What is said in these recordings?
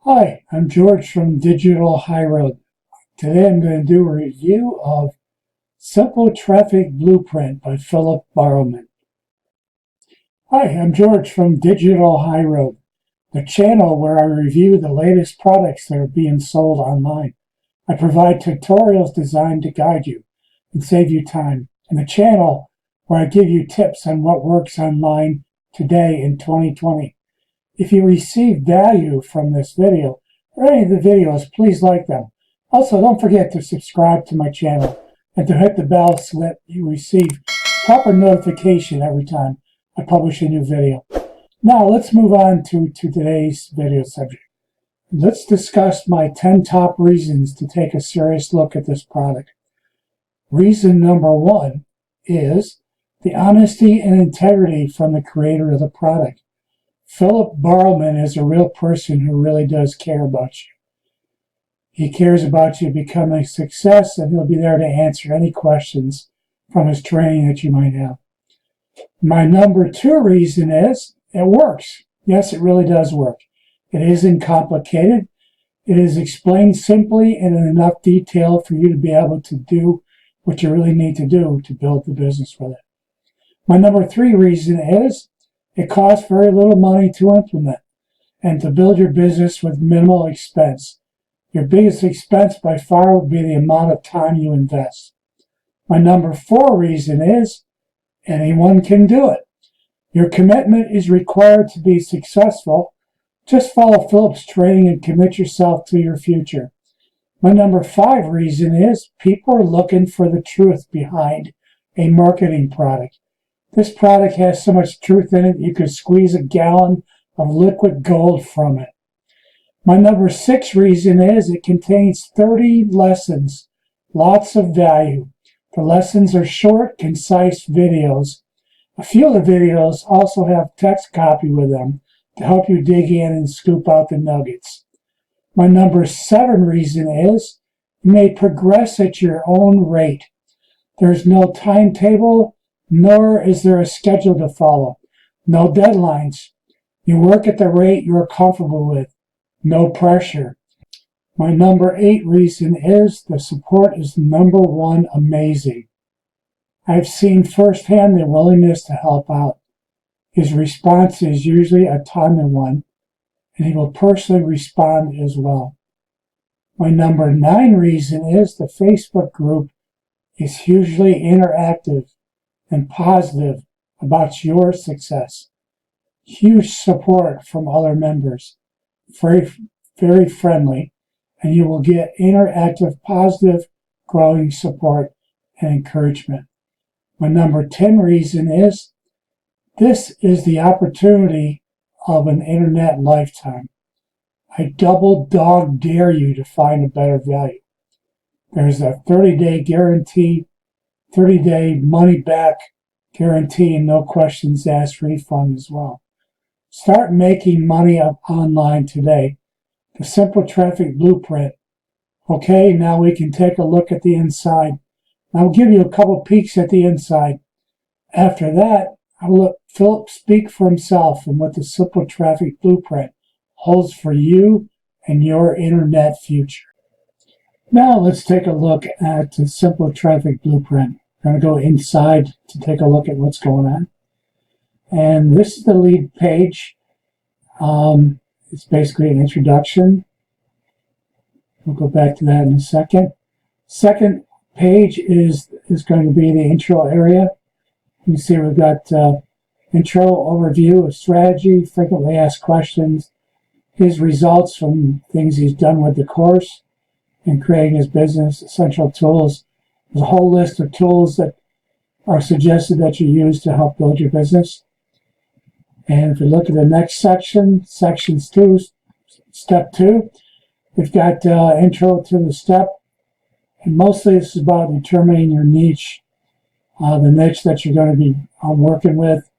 Hi, I'm George from Digital High Road. Today I'm going to do a review of Simple Traffic Blueprint by Philip Borrowman. Hi, I'm George from Digital High Road, the channel where I review the latest products that are being sold online. I provide tutorials designed to guide you and save you time, and the channel where I give you tips on what works online today in 2020. If you receive value from this video or any of the videos, please like them. Also, don't forget to subscribe to my channel and to hit the bell so that you receive proper notification every time I publish a new video. Now, let's move on to today's video subject. Let's discuss my 10 top reasons to take a serious look at this product. Reason number 1 is the honesty and integrity from the creator of the product. Philip Borrowman is a real person who really does care about you. He cares about you becoming a success, and he'll be there to answer any questions from his training that you might have. My number 2 reason is it works. Yes, it really does work. It isn't complicated. It is explained simply and in enough detail for you to be able to do what you really need to do to build the business with it. My number 3 reason is it costs very little money to implement and to build your business with minimal expense. Your biggest expense by far will be the amount of time you invest. My number 4 reason is anyone can do it. Your commitment is required to be successful. Just follow Philip's training and commit yourself to your future. My number 5 reason is people are looking for the truth behind a marketing product. This product has so much truth in it, you could squeeze a gallon of liquid gold from it. My number 6 reason is it contains 30 lessons, lots of value. The lessons are short, concise videos. A few of the videos also have text copy with them to help you dig in and scoop out the nuggets. My number 7 reason is you may progress at your own rate. There's no timetable, nor is there a schedule to follow. No deadlines. You work at the rate you're comfortable with. No pressure. My number 8 reason is the support is number 1 amazing. I've seen firsthand the willingness to help out. His response is usually a timely one, and he will personally respond as well. My number 9 reason is the Facebook group is hugely interactive and positive about your success. Huge support from other members. Very, very friendly, and you will get interactive, positive, growing support and encouragement. My number 10 reason is this is the opportunity of an internet lifetime. I double dog dare you to find a better value. There's a 30-day guarantee, 30-day money-back guarantee, and no questions asked refund as well. Start making money up online today. The Simple Traffic Blueprint. Okay, now we can take a look at the inside. I'll give you a couple peeks at the inside. After that, I'll let Philip speak for himself and what the Simple Traffic Blueprint holds for you and your internet future. Now let's take a look at the Simple Traffic Blueprint. I'm going to go inside to take a look at what's going on. And this is the lead page. It's basically an introduction. We'll go back to that in a second. Second page is going to be the intro area. You can see we've got intro, overview of strategy, frequently asked questions, his results from things he's done with the course and creating his business, essential tools. There's a whole list of tools that are suggested that you use to help build your business. And if you look at the next section, sections 2, step 2, we've got intro to the step. And mostly this is about determining your niche, the niche that you're going to be working with,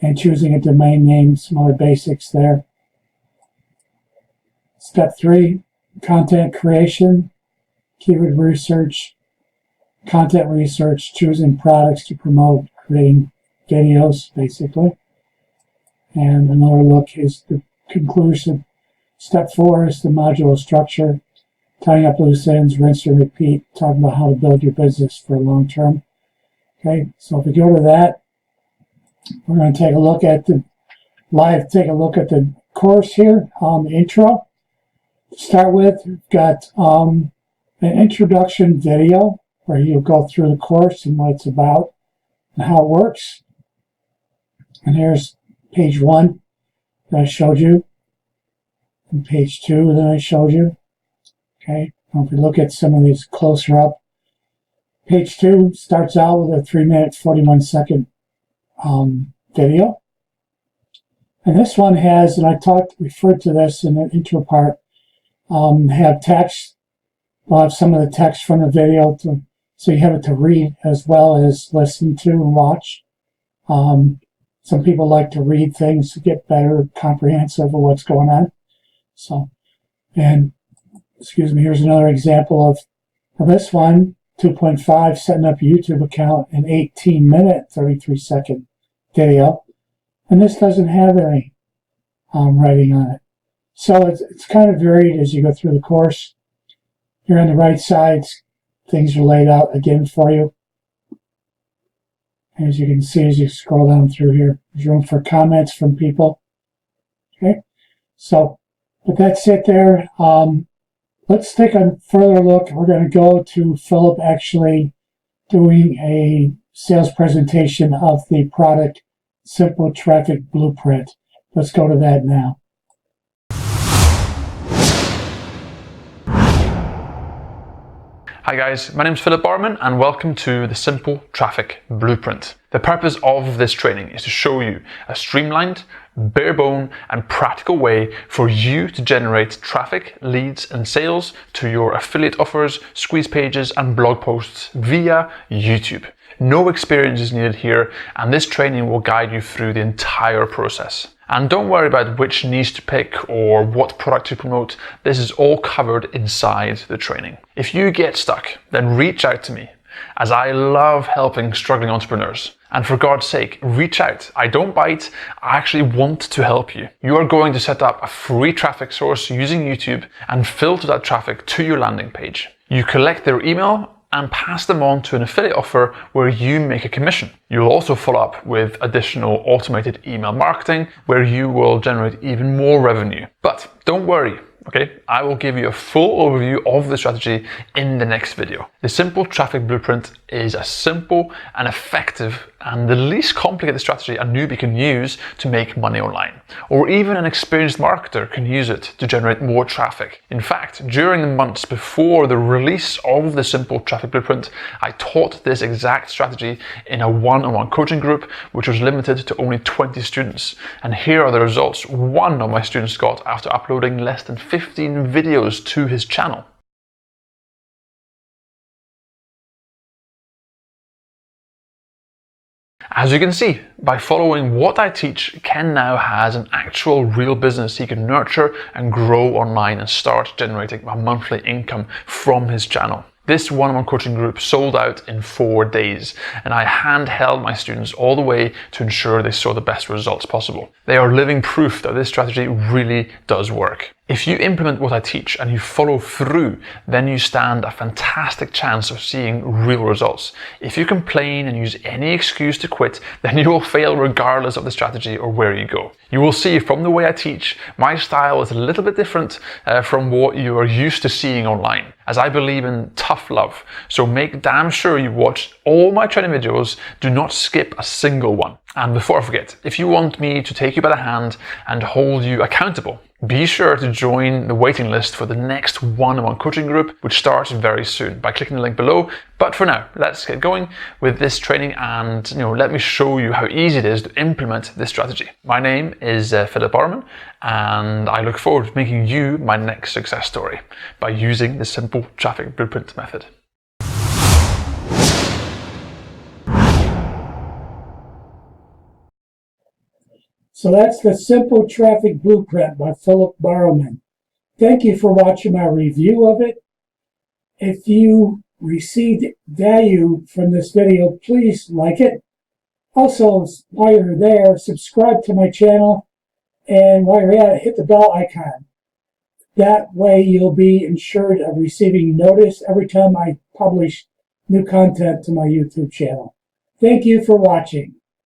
and choosing a domain name, some other basics there. Step 3, content creation, keyword research, content research, choosing products to promote, creating videos, basically. And another look is the conclusive Step 4 is the modular structure, tying up loose ends, rinse and repeat, talking about how to build your business for long term. Okay, so if we go to that, we're going to take a look at the course here, the intro. To start with, we've got an introduction video where you'll go through the course and what it's about and how it works. And here's page 1 that I showed you, and page 2 that I showed you. Okay, now if we look at some of these closer up, page 2 starts out with a 3-minute, 41-second video. And this one has, and I referred to this in the intro part, have text. We'll have some of the text from the video, so you have it to read as well as listen to and watch. Some people like to read things to get better comprehensive of what's going on. So, and excuse me, here's another example of this one, 2.5, setting up a YouTube account, an 18-minute, 33-second video. And this doesn't have any writing on it. So it's kind of varied as you go through the course. Here on the right side, things are laid out again for you. As you can see, as you scroll down through here, there's room for comments from people. Okay, so, but that's it there. Let's take a further look. We're going to go to Philip actually doing a sales presentation of the product Simple Traffic Blueprint. Let's go to that now. Hi guys, my name is Philip Borrowman and welcome to the Simple Traffic Blueprint. The purpose of this training is to show you a streamlined, bare bone and practical way for you to generate traffic, leads and sales to your affiliate offers, squeeze pages and blog posts via YouTube. No experience is needed here, and this training will guide you through the entire process. And don't worry about which niche to pick or what product to promote. This is all covered inside the training. If you get stuck, then reach out to me, as I love helping struggling entrepreneurs. And for God's sake, reach out. I don't bite. I actually want to help you. You are going to set up a free traffic source using YouTube and filter that traffic to your landing page. You collect their email and pass them on to an affiliate offer where you make a commission. You'll also follow up with additional automated email marketing where you will generate even more revenue. But don't worry, okay? I will give you a full overview of the strategy in the next video. The Simple Traffic Blueprint is a simple and effective and the least complicated strategy a newbie can use to make money online. Or even an experienced marketer can use it to generate more traffic. In fact, during the months before the release of the Simple Traffic Blueprint, I taught this exact strategy in a one-on-one coaching group, which was limited to only 20 students. And here are the results one of my students got after uploading less than 15 videos to his channel. As you can see, by following what I teach, Ken now has an actual real business he can nurture and grow online and start generating a monthly income from his channel. This one-on-one coaching group sold out in 4 days, and I handheld my students all the way to ensure they saw the best results possible. They are living proof that this strategy really does work. If you implement what I teach and you follow through, then you stand a fantastic chance of seeing real results. If you complain and use any excuse to quit, then you will fail regardless of the strategy or where you go. You will see from the way I teach, my style is a little bit different from what you are used to seeing online, as I believe in tough love. So make damn sure you watch all my training videos. Do not skip a single one. And before I forget, if you want me to take you by the hand and hold you accountable, be sure to join the waiting list for the next one-on-one coaching group, which starts very soon by clicking the link below. But for now, let's get going with this training and let me show you how easy it is to implement this strategy. My name is Philip Borrowman, and I look forward to making you my next success story by using the Simple Traffic Blueprint method. So that's the Simple Traffic Blueprint by Philip Borrowman. Thank you for watching my review of it. If you received value from this video, please like it. Also, while you're there, subscribe to my channel. And while you're at it, hit the bell icon. That way you'll be ensured of receiving notice every time I publish new content to my YouTube channel. Thank you for watching.